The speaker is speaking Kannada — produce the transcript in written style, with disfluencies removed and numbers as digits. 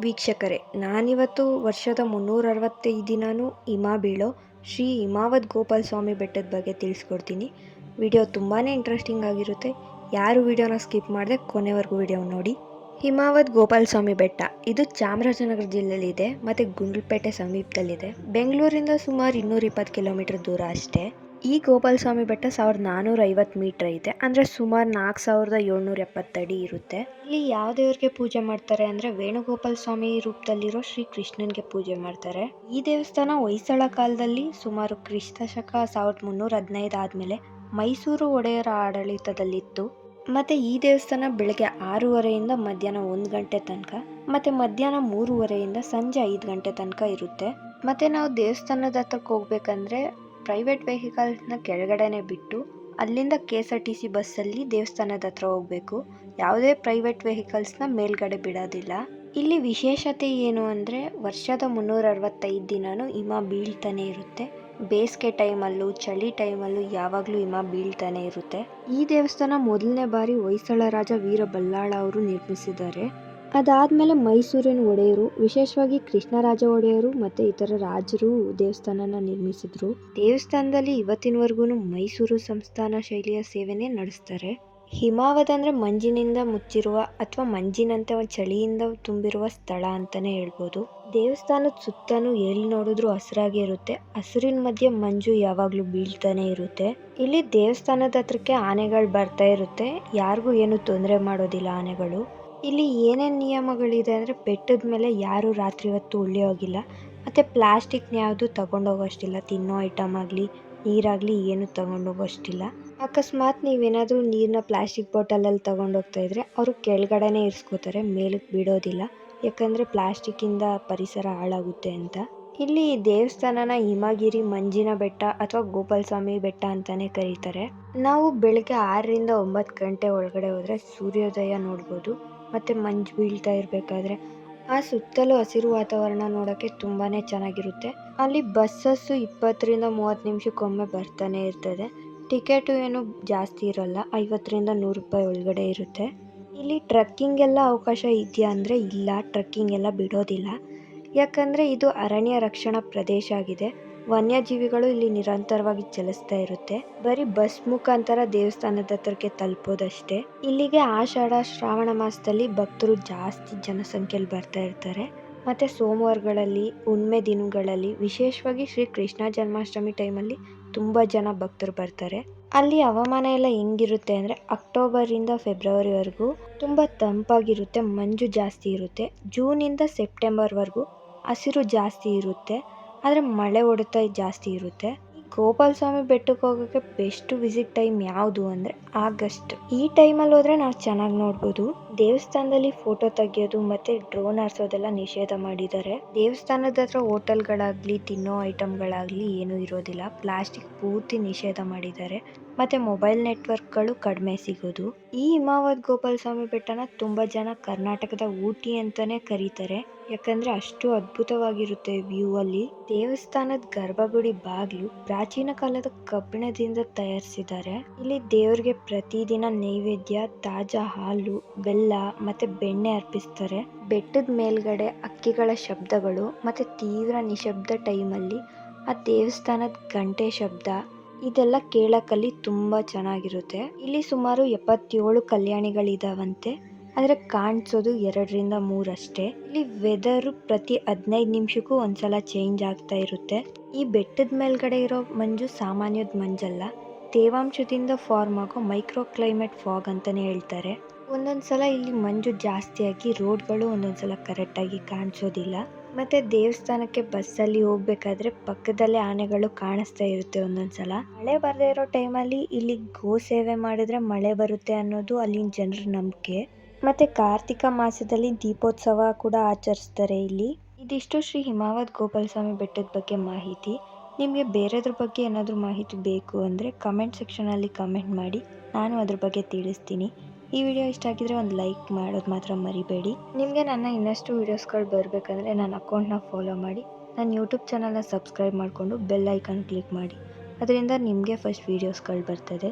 ವೀಕ್ಷಕರೇ, ನಾನಿವತ್ತು ವರ್ಷದ 365 ದಿನವೂ ಹಿಮ ಬೀಳೋ ಶ್ರೀ ಹಿಮಾವದ್ ಗೋಪಾಲ್ ಸ್ವಾಮಿ ಬೆಟ್ಟದ ಬಗ್ಗೆ ತಿಳಿಸ್ಕೊಡ್ತೀನಿ. ವಿಡಿಯೋ ತುಂಬಾ ಇಂಟ್ರೆಸ್ಟಿಂಗ್ ಆಗಿರುತ್ತೆ. ಯಾರು ವಿಡಿಯೋನ ಸ್ಕಿಪ್ ಮಾಡದೆ ಕೊನೆವರೆಗೂ ವಿಡಿಯೋ ನೋಡಿ. ಹಿಮಾವದ್ ಗೋಪಾಲ್ ಸ್ವಾಮಿ ಬೆಟ್ಟ ಇದು ಚಾಮರಾಜನಗರ ಜಿಲ್ಲೆಯಲ್ಲಿದೆ ಮತ್ತು ಗುಂಡ್ಲುಪೇಟೆ ಸಮೀಪದಲ್ಲಿದೆ. ಬೆಂಗಳೂರಿಂದ ಸುಮಾರು 220 ಕಿಲೋಮೀಟರ್ ದೂರ ಅಷ್ಟೇ. ಈ ಗೋಪಾಲ ಸ್ವಾಮಿ ಬೆಟ್ಟ 1450 ಮೀಟರ್ ಐತೆ, ಅಂದರೆ ಸುಮಾರು 4770 ಅಡಿ ಇರುತ್ತೆ. ಇಲ್ಲಿ ಯಾವ ದೇವರಿಗೆ ಪೂಜೆ ಮಾಡ್ತಾರೆ ಅಂದರೆ ವೇಣುಗೋಪಾಲ ಸ್ವಾಮಿ ರೂಪದಲ್ಲಿರೋ ಶ್ರೀ ಕೃಷ್ಣನ್ಗೆ ಪೂಜೆ ಮಾಡ್ತಾರೆ. ಈ ದೇವಸ್ಥಾನ ಹೊಯ್ಸಳ ಕಾಲದಲ್ಲಿ ಸುಮಾರು ಕ್ರಿಸ್ತ ಶಕ 1315 ಆದಮೇಲೆ ಮೈಸೂರು ಒಡೆಯರ ಆಡಳಿತದಲ್ಲಿತ್ತು. ಮತ್ತು ಈ ದೇವಸ್ಥಾನ ಬೆಳಗ್ಗೆ 6:30ಯಿಂದ ಮಧ್ಯಾಹ್ನ 1 ಗಂಟೆ ತನಕ ಮತ್ತು ಮಧ್ಯಾಹ್ನ 3:30ಯಿಂದ ಸಂಜೆ 5 ಗಂಟೆ ತನಕ ಇರುತ್ತೆ. ಮತ್ತು ನಾವು ದೇವಸ್ಥಾನದ ಹತ್ರಕ್ಕೆ ಹೋಗ್ಬೇಕಂದ್ರೆ ಪ್ರೈವೇಟ್ ವೆಹಿಕಲ್ಸ್ನ ಕೆಳಗಡೆನೆ ಬಿಟ್ಟು ಅಲ್ಲಿಂದ KSRTC ಬಸ್ಸಲ್ಲಿ ದೇವಸ್ಥಾನದ ಹತ್ರ ಹೋಗಬೇಕು. ಯಾವುದೇ ಪ್ರೈವೇಟ್ ವೆಹಿಕಲ್ಸ್ನ ಮೇಲ್ಗಡೆ ಬಿಡೋದಿಲ್ಲ. ಇಲ್ಲಿ ವಿಶೇಷತೆ ಏನು ಅಂದರೆ ವರ್ಷದ 365 ದಿನವೂ ಹಿಮ ಬೀಳ್ತಾನೆ ಇರುತ್ತೆ. ಬೇಸಿಗೆ ಟೈಮಲ್ಲೂ ಚಳಿ ಟೈಮಲ್ಲೂ ಯಾವಾಗಲೂ ಹಿಮ ಬೀಳ್ತಾನೆ ಇರುತ್ತೆ. ಈ ದೇವಸ್ಥಾನ ಮೊದಲನೇ ಬಾರಿ ಹೊಯ್ಸಳ ರಾಜ ವೀರಬಲ್ಲಾಳ ಅವರು ನಿರ್ಮಿಸಿದ್ದಾರೆ. ಅದಾದಮೇಲೆ ಮೈಸೂರಿನ ಒಡೆಯರು, ವಿಶೇಷವಾಗಿ ಕೃಷ್ಣರಾಜ ಒಡೆಯರು ಮತ್ತು ಇತರ ರಾಜರು ದೇವಸ್ಥಾನನ ನಿರ್ಮಿಸಿದ್ರು. ದೇವಸ್ಥಾನದಲ್ಲಿ ಇವತ್ತಿನವರೆಗೂ ಮೈಸೂರು ಸಂಸ್ಥಾನ ಶೈಲಿಯ ಸೇವೆನೇ ನಡೆಸ್ತಾರೆ. ಹಿಮಾವದ್ ಅಂದರೆ ಮಂಜಿನಿಂದ ಮುಚ್ಚಿರುವ ಅಥವಾ ಮಂಜಿನಂತೆ ಚಳಿಯಿಂದ ತುಂಬಿರುವ ಸ್ಥಳ ಅಂತಲೇ ಹೇಳ್ಬೋದು. ದೇವಸ್ಥಾನದ ಸುತ್ತಲೂ ಎಲ್ಲಿ ನೋಡಿದ್ರು ಹಸಿರಾಗಿ ಇರುತ್ತೆ. ಹಸಿರಿನ ಮಧ್ಯೆ ಮಂಜು ಯಾವಾಗಲೂ ಬೀಳ್ತಾನೆ ಇರುತ್ತೆ. ಇಲ್ಲಿ ದೇವಸ್ಥಾನದ ಹತ್ರಕ್ಕೆ ಆನೆಗಳು ಬರ್ತಾ ಇರುತ್ತೆ. ಯಾರಿಗೂ ಏನು ತೊಂದರೆ ಮಾಡೋದಿಲ್ಲ ಆನೆಗಳು. ಇಲ್ಲಿ ಏನೇನು ನಿಯಮಗಳಿದೆ ಅಂದರೆ ಬೆಟ್ಟದ ಮೇಲೆ ಯಾರು ರಾತ್ರಿ ಹೊತ್ತು ಉಳಿಯೋಗಿಲ್ಲ ಮತ್ತು ಪ್ಲಾಸ್ಟಿಕ್ನ ಯಾವುದು ತಗೊಂಡೋಗೋಷ್ಟಿಲ್ಲ. ತಿನ್ನೋ ಐಟಮ್ ಆಗಲಿ ನೀರಾಗಲಿ ಏನು ತಗೊಂಡೋಗೋಷ್ಟಿಲ್ಲ. ಅಕಸ್ಮಾತ್ ನೀವೇನಾದರೂ ನೀರನ್ನ ಪ್ಲಾಸ್ಟಿಕ್ ಬಾಟಲಲ್ಲಿ ತಗೊಂಡೋಗ್ತಾ ಇದ್ರೆ ಅವರು ಕೆಳಗಡೆನೇ ಇರಿಸ್ಕೋತಾರೆ, ಮೇಲಕ್ಕೆ ಬಿಡೋದಿಲ್ಲ. ಯಾಕಂದರೆ ಪ್ಲಾಸ್ಟಿಕ್ಕಿಂದ ಪರಿಸರ ಹಾಳಾಗುತ್ತೆ ಅಂತ. ಇಲ್ಲಿ ದೇವಸ್ಥಾನನ ಹಿಮಗಿರಿ ಮಂಜಿನ ಬೆಟ್ಟ ಅಥವಾ ಗೋಪಾಲ ಸ್ವಾಮಿ ಬೆಟ್ಟ ಅಂತಾನೆ ಕರೀತಾರೆ. ನಾವು ಬೆಳಗ್ಗೆ 6ರಿಂದ 9 ಗಂಟೆ ಒಳಗಡೆ ಹೋದರೆ ಸೂರ್ಯೋದಯ ನೋಡ್ಬೋದು. ಮತ್ತು ಮಂಜು ಬೀಳ್ತಾ ಇರಬೇಕಾದ್ರೆ ಆ ಸುತ್ತಲೂ ಹಸಿರು ವಾತಾವರಣ ನೋಡೋಕ್ಕೆ ತುಂಬಾ ಚೆನ್ನಾಗಿರುತ್ತೆ. ಅಲ್ಲಿ ಬಸ್ಸಸ್ಸು 20ರಿಂದ 30 ನಿಮಿಷಕ್ಕೊಮ್ಮೆ ಬರ್ತಾನೆ ಇರ್ತದೆ. ಟಿಕೆಟು ಏನು ಜಾಸ್ತಿ ಇರೋಲ್ಲ, 50ರಿಂದ 100 ರೂಪಾಯಿ ಒಳಗಡೆ ಇರುತ್ತೆ. ಇಲ್ಲಿ ಟ್ರಕ್ಕಿಂಗ್ ಎಲ್ಲ ಅವಕಾಶ ಇದೆಯಾ ಅಂದರೆ ಇಲ್ಲ, ಟ್ರಕ್ಕಿಂಗ್ ಎಲ್ಲ ಬಿಡೋದಿಲ್ಲ. ಯಾಕಂದರೆ ಇದು ಅರಣ್ಯ ರಕ್ಷಣಾ ಪ್ರದೇಶ ಆಗಿದೆ. ವನ್ಯಜೀವಿಗಳು ಇಲ್ಲಿ ನಿರಂತರವಾಗಿ ಚಲಿಸ್ತಾ ಇರುತ್ತೆ. ಬರೀ ಬಸ್ ಮುಖಾಂತರ ದೇವಸ್ಥಾನದ ಹತ್ರಕ್ಕೆ ತಲುಪೋದಷ್ಟೇ. ಇಲ್ಲಿಗೆ ಆಷಾಢ ಶ್ರಾವಣ ಮಾಸದಲ್ಲಿ ಭಕ್ತರು ಜಾಸ್ತಿ ಜನಸಂಖ್ಯೆಯಲ್ಲಿ ಬರ್ತಾ ಇರ್ತಾರೆ. ಮತ್ತು ಸೋಮವಾರಗಳಲ್ಲಿ ಹುಣ್ಣಿಮೆ ದಿನಗಳಲ್ಲಿ ವಿಶೇಷವಾಗಿ ಶ್ರೀ ಕೃಷ್ಣ ಜನ್ಮಾಷ್ಟಮಿ ಟೈಮಲ್ಲಿ ತುಂಬ ಜನ ಭಕ್ತರು ಬರ್ತಾರೆ. ಅಲ್ಲಿ ಹವಾಮಾನ ಎಲ್ಲ ಹೆಂಗಿರುತ್ತೆ ಅಂದರೆ ಅಕ್ಟೋಬರಿಂದ ಫೆಬ್ರವರಿವರೆಗೂ ತುಂಬ ತಂಪಾಗಿರುತ್ತೆ, ಮಂಜು ಜಾಸ್ತಿ ಇರುತ್ತೆ. ಜೂನಿಂದ ಸೆಪ್ಟೆಂಬರ್ವರೆಗೂ ಹಸಿರು ಜಾಸ್ತಿ ಇರುತ್ತೆ, ಆದರೆ ಮಳೆ ಹೊಡೆತ ಜಾಸ್ತಿ ಇರುತ್ತೆ. ಈ ಗೋಪಾಲ ಸ್ವಾಮಿ ಬೆಟ್ಟಕ್ಕೆ ಹೋಗೋಕ್ಕೆ ಬೆಸ್ಟ್ ವಿಸಿಟ್ ಟೈಮ್ ಯಾವುದು ಅಂದರೆ ಆಗಸ್ಟ್. ಈ ಟೈಮಲ್ಲಿ ಹೋದರೆ ನಾವು ಚೆನ್ನಾಗಿ ನೋಡ್ಬೋದು. ದೇವಸ್ಥಾನದಲ್ಲಿ ಫೋಟೋ ತೆಗಿಯೋದು ಮತ್ತು ಡ್ರೋನ್ ಹಾರಿಸೋದೆಲ್ಲ ನಿಷೇಧ ಮಾಡಿದ್ದಾರೆ. ದೇವಸ್ಥಾನದ ಹತ್ರ ಹೋಟೆಲ್ಗಳಾಗಲಿ ತಿನ್ನೋ ಐಟಮ್ಗಳಾಗಲಿ ಏನೂ ಇರೋದಿಲ್ಲ. ಪ್ಲಾಸ್ಟಿಕ್ ಪೂರ್ತಿ ನಿಷೇಧ ಮಾಡಿದ್ದಾರೆ. ಮತ್ತು ಮೊಬೈಲ್ ನೆಟ್ವರ್ಕ್ಗಳು ಕಡಿಮೆ ಸಿಗೋದು. ಈ ಹಿಮಾವದ್ ಗೋಪಾಲ ಸ್ವಾಮಿ ಬೆಟ್ಟನ ತುಂಬ ಜನ ಕರ್ನಾಟಕದ ಊಟಿ ಅಂತಲೇ ಕರೀತಾರೆ. ಯಾಕಂದರೆ ಅಷ್ಟು ಅದ್ಭುತವಾಗಿರುತ್ತೆ ವ್ಯೂ ಅಲ್ಲಿ. ದೇವಸ್ಥಾನದ ಗರ್ಭಗುಡಿ ಬಾಗಿಲು ಪ್ರಾಚೀನ ಕಾಲದ ಕಬ್ಬಿಣದಿಂದ ತಯಾರಿಸಿದ್ದಾರೆ. ಇಲ್ಲಿ ದೇವರಿಗೆ ಪ್ರತಿದಿನ ನೈವೇದ್ಯ ತಾಜಾ ಹಾಲು, ಬೆಲ್ಲ ಮತ್ತು ಬೆಣ್ಣೆ ಅರ್ಪಿಸ್ತಾರೆ. ಬೆಟ್ಟದ ಮೇಲ್ಗಡೆ ಹಕ್ಕಿಗಳ ಶಬ್ದಗಳು ಮತ್ತು ತೀವ್ರ ನಿಶಬ್ದ ಟೈಮಲ್ಲಿ ಆ ದೇವಸ್ಥಾನದ ಗಂಟೆ ಶಬ್ದ ಇದೆಲ್ಲ ಕೇಳಕ್ಕಲ್ಲಿ ತುಂಬ ಚೆನ್ನಾಗಿರುತ್ತೆ. ಇಲ್ಲಿ ಸುಮಾರು 77 ಕಲ್ಯಾಣಿಗಳಿದಾವಂತೆ, ಆದರೆ ಕಾಣಿಸೋದು 2ರಿಂದ 3 ಅಷ್ಟೇ. ಇಲ್ಲಿ ವೆದರು ಪ್ರತಿ 15 ನಿಮಿಷಕ್ಕೂ ಒಂದ್ಸಲ ಚೇಂಜ್ ಆಗ್ತಾ ಇರುತ್ತೆ. ಈ ಬೆಟ್ಟದ ಮೇಲ್ಗಡೆ ಇರೋ ಮಂಜು ಸಾಮಾನ್ಯದ ಮಂಜಲ್ಲ, ತೇವಾಂಶದಿಂದ ಫಾರ್ಮ್ ಆಗೋ ಮೈಕ್ರೋ ಕ್ಲೈಮೇಟ್ ಫಾಗ್ ಅಂತಲೇ ಹೇಳ್ತಾರೆ. ಒಂದೊಂದ್ಸಲ ಇಲ್ಲಿ ಮಂಜು ಜಾಸ್ತಿಯಾಗಿ ರೋಡ್ಗಳು ಒಂದೊಂದ್ಸಲ ಕರೆಕ್ಟಾಗಿ ಕಾಣಿಸೋದಿಲ್ಲ. ಮತ್ತು ದೇವಸ್ಥಾನಕ್ಕೆ ಬಸ್ಸಲ್ಲಿ ಹೋಗ್ಬೇಕಾದ್ರೆ ಪಕ್ಕದಲ್ಲೇ ಆನೆಗಳು ಕಾಣಿಸ್ತಾ ಇರುತ್ತೆ ಒಂದೊಂದ್ಸಲ. ಮಳೆ ಬರದೇ ಇರೋ ಟೈಮಲ್ಲಿ ಇಲ್ಲಿ ಗೋ ಸೇವೆ ಮಾಡಿದ್ರೆ ಮಳೆ ಬರುತ್ತೆ ಅನ್ನೋದು ಅಲ್ಲಿನ ಜನರ ನಂಬಿಕೆ. ಮತ್ತು ಕಾರ್ತಿಕ ಮಾಸದಲ್ಲಿ ದೀಪೋತ್ಸವ ಕೂಡ ಆಚರಿಸ್ತಾರೆ ಇಲ್ಲಿ. ಇದಿಷ್ಟು ಶ್ರೀ ಹಿಮಾವದ್ ಗೋಪಾಲ ಸ್ವಾಮಿ ಬೆಟ್ಟದ ಬಗ್ಗೆ ಮಾಹಿತಿ. ನಿಮಗೆ ಬೇರೆದ್ರ ಬಗ್ಗೆ ಏನಾದರೂ ಮಾಹಿತಿ ಬೇಕು ಅಂದರೆ ಕಮೆಂಟ್ ಸೆಕ್ಷನಲ್ಲಿ ಕಮೆಂಟ್ ಮಾಡಿ, ನಾನು ಅದ್ರ ಬಗ್ಗೆ ತಿಳಿಸ್ತೀನಿ. ಈ ವಿಡಿಯೋ ಇಷ್ಟ ಆಗಿದ್ರೆ ಒಂದು ಲೈಕ್ ಮಾಡೋದು ಮಾತ್ರ ಮರಿಬೇಡಿ. ನಿಮಗೆ ನನ್ನ ಇನ್ನಷ್ಟು ವೀಡಿಯೋಸ್ಗಳು ಬರಬೇಕಂದ್ರೆ ನನ್ನ ಅಕೌಂಟ್ನ ಫಾಲೋ ಮಾಡಿ, ನನ್ನ ಯೂಟ್ಯೂಬ್ ಚಾನಲ್ನ ಸಬ್ಸ್ಕ್ರೈಬ್ ಮಾಡಿಕೊಂಡು ಬೆಲ್ ಐಕಾನ್ ಕ್ಲಿಕ್ ಮಾಡಿ. ಅದರಿಂದ ನಿಮಗೆ ಫಸ್ಟ್ ವೀಡಿಯೋಸ್ಗಳು ಬರ್ತದೆ.